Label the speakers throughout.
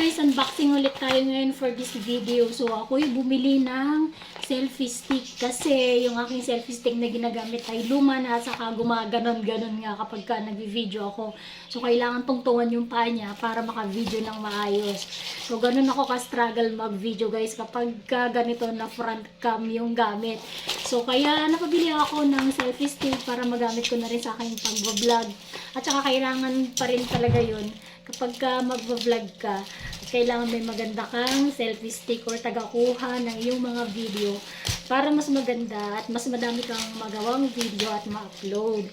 Speaker 1: guys, unboxing ulit tayo ngayon for this video. So ako'y bumili ng selfie stick kasi yung aking selfie stick na ginagamit ay luma na at saka gumaganon-ganon nga kapag ka nag-video ako. So kailangan tungtungan yung paa niya para maka-video ng maayos. So ganun ako ka-struggle mag-video guys kapag ka ganito na front cam yung gamit. So kaya napabili ako ng selfie stick para magamit ko na rin sa aking pag-vlog. At saka kailangan pa rin talaga yun kapag ka mag-vlog ka, kailangan may maganda kang selfie stick or tagakuha ng iyong mga video para mas maganda at mas madami kang magawang video at ma-upload.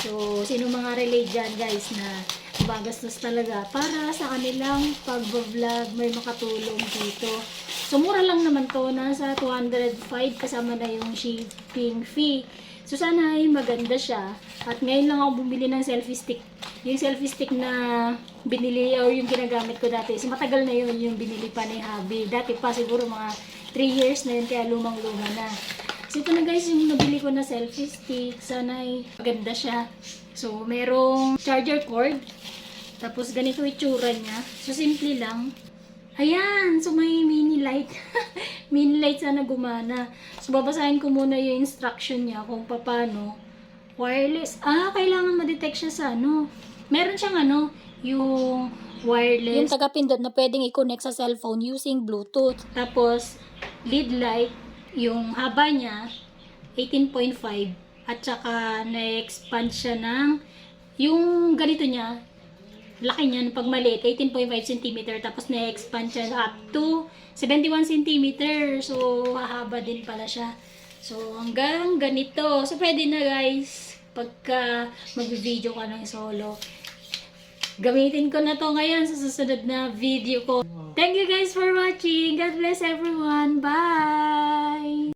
Speaker 1: So, sino mga relate dyan guys na magastos talaga para sa kanilang pag-vlog may makatulong dito. So, mura lang naman to, nasa 205 kasama na yung shipping fee. So, sana ay maganda siya. At ngayon lang ako bumili ng selfie stick. Yung selfie stick na binili o yung ginagamit ko dati. So, matagal na yun yung binili pa ni Habi. Dati pa siguro mga 3 years na yun kaya lumang-luma na. So, ito na guys yung nabili ko na selfie stick. Sana ay maganda siya. So, merong charger cord. Tapos ganito itsura niya. So, simple lang. Ayan! So, may mini light. Mini light sana gumana. So, babasahin ko muna yung instruction niya kung paano. Wireless. Kailangan ma-detect siya sa ano. Meron siyang yung wireless. Yung taga-pindot na pwedeng i-connect sa cellphone using Bluetooth. Tapos, lead light. Yung haba niya, 18.5. At saka, na-expand siya ng, yung ganito niya, laki niya, pag maliit, 18.5 cm. Tapos, na-expand siya up to 71 cm. So, hahaba din pala siya. So, hanggang ganito. So, pwede na guys, pagka mag-video ka ng solo. Gamitin ko na to ngayon sa susunod na video ko. Thank you guys for watching. God bless everyone. Bye!